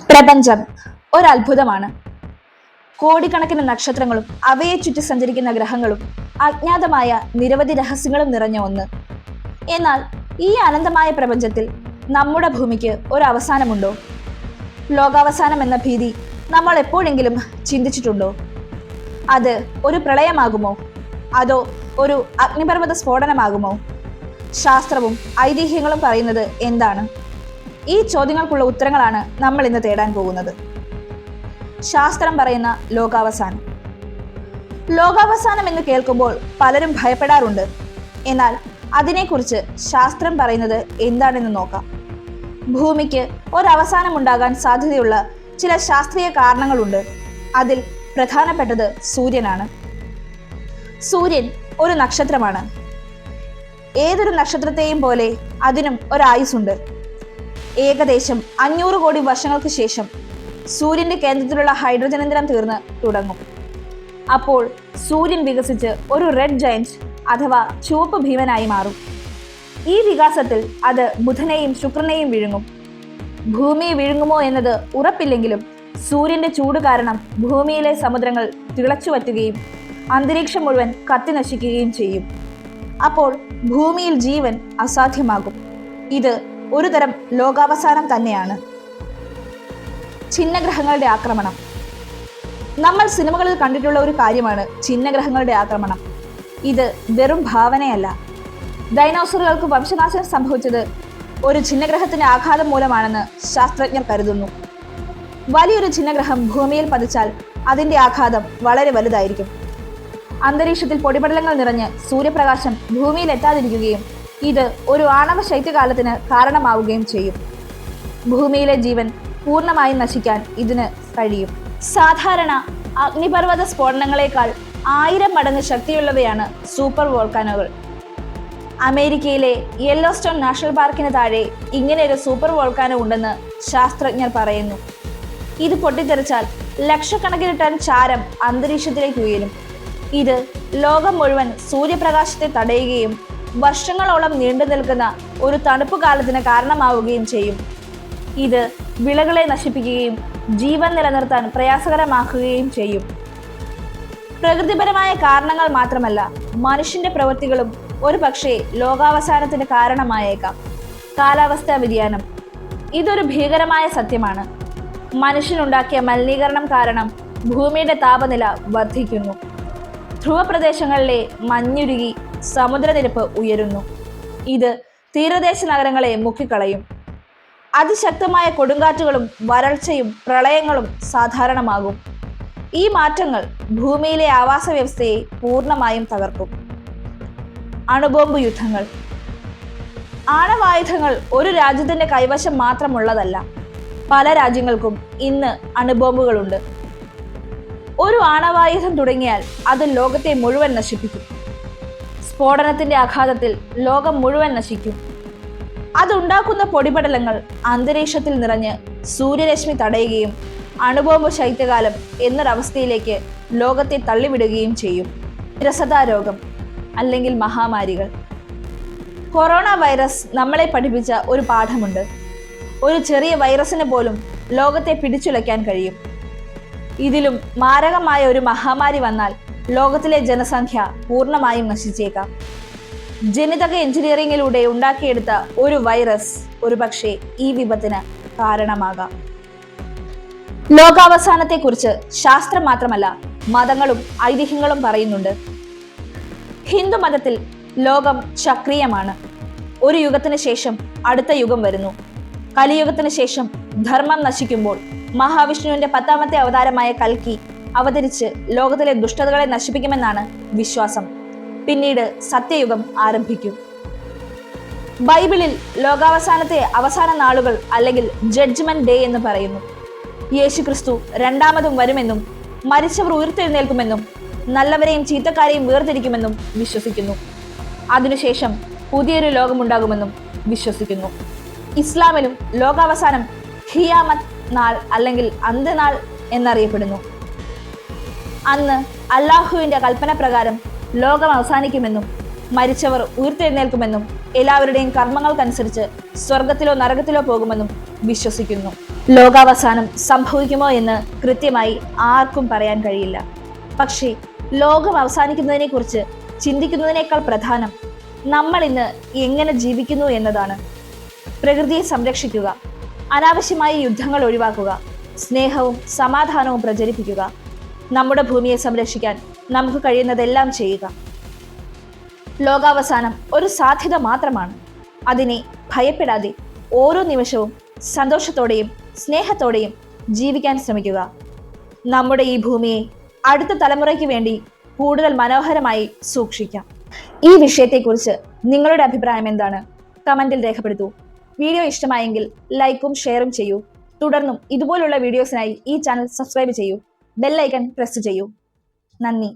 പ്രപഞ്ചം ഒരത്ഭുതമാണ്. കോടിക്കണക്കിന് നക്ഷത്രങ്ങളും അവയെ ചുറ്റി സഞ്ചരിക്കുന്ന ഗ്രഹങ്ങളും അജ്ഞാതമായ നിരവധി രഹസ്യങ്ങളും നിറഞ്ഞ ഒന്ന്. എന്നാൽ ഈ അനന്തമായ പ്രപഞ്ചത്തിൽ നമ്മുടെ ഭൂമിക്ക് ഒരു അവസാനമുണ്ടോ? ലോകാവസാനം എന്ന ഭീതി നമ്മൾ എപ്പോഴെങ്കിലും ചിന്തിച്ചിട്ടുണ്ടോ? അത് ഒരു പ്രളയമാകുമോ? അതോ ഒരു അഗ്നിപർവ്വത സ്ഫോടനമാകുമോ? ശാസ്ത്രവും ഐതിഹ്യങ്ങളും പറയുന്നത് എന്താണ്? ഈ ചോദ്യങ്ങൾക്കുള്ള ഉത്തരങ്ങളാണ് നമ്മൾ ഇന്ന് തേടാൻ പോകുന്നത്. ശാസ്ത്രം പറയുന്ന ലോകാവസാനം. ലോകാവസാനം എന്ന് കേൾക്കുമ്പോൾ പലരും ഭയപ്പെടാറുണ്ട്. എന്നാൽ അതിനെക്കുറിച്ച് ശാസ്ത്രം പറയുന്നത് എന്താണെന്ന് നോക്കാം. ഭൂമിക്ക് ഒരവസാനം ഉണ്ടാകാൻ സാധ്യതയുള്ള ചില ശാസ്ത്രീയ കാരണങ്ങളുണ്ട്. അതിൽ പ്രധാനപ്പെട്ടത് സൂര്യനാണ്. സൂര്യൻ ഒരു നക്ഷത്രമാണ്. ഏതൊരു നക്ഷത്രത്തെയും പോലെ അതിനും ഒരായുസ്സുണ്ട്. ഏകദേശം 500 കോടി വർഷങ്ങൾക്ക് ശേഷം സൂര്യന്റെ കേന്ദ്രത്തിലുള്ള ഹൈഡ്രജൻ ഇന്ധനം തീർന്ന് തുടങ്ങും. അപ്പോൾ സൂര്യൻ വികസിച്ച് ഒരു റെഡ് ജയന്റ് അഥവാ ചുവപ്പ് ഭീമനായി മാറും. ഈ വികാസത്തിൽ അത് ബുധനെയും ശുക്രനെയും വിഴുങ്ങും. ഭൂമിയെ വിഴുങ്ങുമോ എന്നത് ഉറപ്പില്ലെങ്കിലും സൂര്യന്റെ ചൂട് കാരണം ഭൂമിയിലെ സമുദ്രങ്ങൾ തിളച്ചു വറ്റുകയും അന്തരീക്ഷം മുഴുവൻ കത്തി നശിക്കുകയും ചെയ്യും. അപ്പോൾ ഭൂമിയിൽ ജീവൻ അസാധ്യമാകും. ഇത് ഒരു തരം ലോകാവസാനം തന്നെയാണ്. ഛിന്നഗ്രഹങ്ങളുടെ ആക്രമണം. നമ്മൾ സിനിമകളിൽ കണ്ടിട്ടുള്ള ഒരു കാര്യമാണ് ഛിന്നഗ്രഹങ്ങളുടെ ആക്രമണം. ഇത് വെറും ഭാവനയല്ല. ഡൈനോസറുകൾക്ക് വംശനാശം സംഭവിച്ചത് ഒരു ഛിന്നഗ്രഹത്തിന്റെ ആഘാതം മൂലമാണെന്ന് ശാസ്ത്രജ്ഞർ കരുതുന്നു. വലിയൊരു ഛിന്നഗ്രഹം ഭൂമിയിൽ പതിച്ചാൽ അതിന്റെ ആഘാതം വളരെ വലുതായിരിക്കും. അന്തരീക്ഷത്തിൽ പൊടിപടലങ്ങൾ നിറഞ്ഞ് സൂര്യപ്രകാശം ഭൂമിയിൽ എത്താതിരിക്കുകയും ഇത് ഒരു ആണവ ശൈത്യകാലത്തിന് കാരണമാവുകയും ചെയ്യും. ഭൂമിയിലെ ജീവൻ പൂർണ്ണമായും നശിക്കാൻ ഇതിന് കഴിയും. സാധാരണ അഗ്നിപർവ്വത സ്ഫോടനങ്ങളെക്കാൾ 1000 മടങ്ങ് ശക്തിയുള്ളവയാണ് സൂപ്പർ വോൾക്കാനോകൾ. അമേരിക്കയിലെ യെല്ലോസ്റ്റോൺ നാഷണൽ പാർക്കിന് താഴെ ഇങ്ങനെ ഒരു സൂപ്പർ വോൾക്കാനോ ഉണ്ടെന്ന് ശാസ്ത്രജ്ഞർ പറയുന്നു. ഇത് പൊട്ടിത്തെറിച്ചാൽ ലക്ഷക്കണക്കിന് ടൺ ചാരം അന്തരീക്ഷത്തിലേക്ക് ഉയരും. ഇത് ലോകം മുഴുവൻ സൂര്യപ്രകാശത്തെ തടയുകയും വർഷങ്ങളോളം നീണ്ടു നിൽക്കുന്ന ഒരു തണുപ്പ് കാലത്തിന് കാരണമാവുകയും ചെയ്യും. ഇത് വിളകളെ നശിപ്പിക്കുകയും ജീവൻ നിലനിർത്താൻ പ്രയാസകരമാക്കുകയും ചെയ്യും. പ്രകൃതിപരമായ കാരണങ്ങൾ മാത്രമല്ല, മനുഷ്യന്റെ പ്രവൃത്തികളും ഒരു പക്ഷേ ലോകാവസാനത്തിന് കാരണമായേക്കാം. കാലാവസ്ഥാ വ്യതിയാനം. ഇതൊരു ഭീകരമായ സത്യമാണ്. മനുഷ്യനുണ്ടാക്കിയ മലിനീകരണം കാരണം ഭൂമിയുടെ താപനില വർദ്ധിക്കുന്നു. ധ്രുവപ്രദേശങ്ങളിലെ മഞ്ഞുരുകി സമുദ്രനിരപ്പ് ഉയരുന്നു. ഇത് തീരദേശ നഗരങ്ങളെ മുക്കിക്കളയും. അതിശക്തമായ കൊടുങ്കാറ്റുകളും വരൾച്ചയും പ്രളയങ്ങളും സാധാരണമാകും. ഈ മാറ്റങ്ങൾ ഭൂമിയിലെ ആവാസ വ്യവസ്ഥയെ പൂർണ്ണമായും തകർക്കും. അണുബോംബ് യുദ്ധങ്ങൾ. ആണവായുധങ്ങൾ ഒരു രാജ്യത്തിന്റെ കൈവശം മാത്രമുള്ളതല്ല. പല രാജ്യങ്ങൾക്കും ഇന്ന് അണുബോംബുകളുണ്ട്. ഒരു ആണവായുധം തുടങ്ങിയാൽ അത് ലോകത്തെ മുഴുവൻ നശിപ്പിക്കും. സ്ഫോടനത്തിന്റെ ആഘാതത്തിൽ ലോകം മുഴുവൻ നശിക്കും. അതുണ്ടാക്കുന്ന പൊടിപടലങ്ങൾ അന്തരീക്ഷത്തിൽ നിറഞ്ഞ് സൂര്യരശ്മി തടയുകയും അണുബോംബ് ശൈത്യകാലം എന്നൊരവസ്ഥയിലേക്ക് ലോകത്തെ തള്ളിവിടുകയും ചെയ്യും. വിരസതാ രോഗം അല്ലെങ്കിൽ മഹാമാരികൾ. കൊറോണ വൈറസ് നമ്മളെ പഠിപ്പിച്ച ഒരു പാഠമുണ്ട്. ഒരു ചെറിയ വൈറസിന് പോലും ലോകത്തെ പിടിച്ചുലയ്ക്കാൻ കഴിയും. ഇതിലും മാരകമായ ഒരു മഹാമാരി വന്നാൽ ലോകത്തിലെ ജനസംഖ്യ പൂർണ്ണമായും നശിച്ചേക്കാം. ജനിതക എഞ്ചിനീയറിംഗിലൂടെ ഉണ്ടാക്കിയെടുത്ത ഒരു വൈറസ് ഒരുപക്ഷെ ഈ വിപത്തിന് കാരണമാകാം. ലോകാവസാനത്തെക്കുറിച്ച് ശാസ്ത്രം മാത്രമല്ല, മതങ്ങളും ഐതിഹ്യങ്ങളും പറയുന്നുണ്ട്. ഹിന്ദു മതത്തിൽ ലോകം ചക്രീയമാണ്. ഒരു യുഗത്തിന് ശേഷം അടുത്ത യുഗം വരുന്നു. കലിയുഗത്തിന് ശേഷം ധർമ്മം നശിക്കുമ്പോൾ മഹാവിഷ്ണുവിന്റെ 10ാമത്തെ അവതാരമായ കൽക്കി അവതരിച്ച് ലോകത്തിലെ ദുഷ്ടതകളെ നശിപ്പിക്കുമെന്നാണ് വിശ്വാസം. പിന്നീട് സത്യയുഗം ആരംഭിക്കും. ബൈബിളിൽ ലോകാവസാനത്തെ അവസാന നാളുകൾ അല്ലെങ്കിൽ ജഡ്ജ്മെന്റ് ഡേ എന്ന് പറയുന്നു. യേശുക്രിസ്തു രണ്ടാമതും വരുമെന്നും മരിച്ചവർ ഉയർത്തെഴുന്നേൽക്കുമെന്നും നല്ലവരെയും ചീത്തക്കാരെയും വേർതിരിക്കുമെന്നും വിശ്വസിക്കുന്നു. അതിനുശേഷം പുതിയൊരു ലോകമുണ്ടാകുമെന്നും വിശ്വസിക്കുന്നു. ഇസ്ലാമിലും ലോകാവസാനം ഖിയാമത്ത് നാൾ അല്ലെങ്കിൽ അന്ത്യനാൾ എന്നറിയപ്പെടുന്നു. അന്ന് അല്ലാഹുവിന്റെ കൽപ്പന പ്രകാരം ലോകം അവസാനിക്കുമെന്നും മരിച്ചവർ ഉയർത്തെഴുന്നേൽക്കുമെന്നും എല്ലാവരുടെയും കർമ്മങ്ങൾക്കനുസരിച്ച് സ്വർഗത്തിലോ നരകത്തിലോ പോകുമെന്നും വിശ്വസിക്കുന്നു. ലോകാവസാനം സംഭവിക്കുമോ എന്ന് കൃത്യമായി ആർക്കും പറയാൻ കഴിയില്ല. പക്ഷേ ലോകം അവസാനിക്കുന്നതിനെ കുറിച്ച് ചിന്തിക്കുന്നതിനേക്കാൾ പ്രധാനം നമ്മൾ ഇന്ന് എങ്ങനെ ജീവിക്കുന്നു എന്നതാണ്. പ്രകൃതിയെ സംരക്ഷിക്കുക, അനാവശ്യമായ യുദ്ധങ്ങൾ ഒഴിവാക്കുക, സ്നേഹവും സമാധാനവും പ്രചരിപ്പിക്കുക, നമ്മുടെ ഭൂമിയെ സംരക്ഷിക്കാൻ നമുക്ക് കഴിയുന്നതെല്ലാം ചെയ്യുക. ലോകാവസാനം ഒരു സാധ്യത മാത്രമാണ്. അതിനെ ഭയപ്പെടാതെ ഓരോ നിമിഷവും സന്തോഷത്തോടെയും സ്നേഹത്തോടെയും ജീവിക്കാൻ ശ്രമിക്കുക. നമ്മുടെ ഈ ഭൂമിയെ അടുത്ത തലമുറയ്ക്ക് വേണ്ടി കൂടുതൽ മനോഹരമായി സൂക്ഷിക്കാം. ഈ വിഷയത്തെക്കുറിച്ച് നിങ്ങളുടെ അഭിപ്രായം എന്താണ്? കമന്റിൽ രേഖപ്പെടുത്തൂ. വീഡിയോ ഇഷ്ടമായെങ്കിൽ ലൈക്കും ഷെയറും ചെയ്യൂ. തുടർന്നും ഇതുപോലുള്ള വീഡിയോസിനായി ഈ ചാനൽ സബ്സ്ക്രൈബ് ചെയ്യൂ. ബെൽ ഐക്കൺ പ്രസ് ചെയ്യൂ. നന്ദി.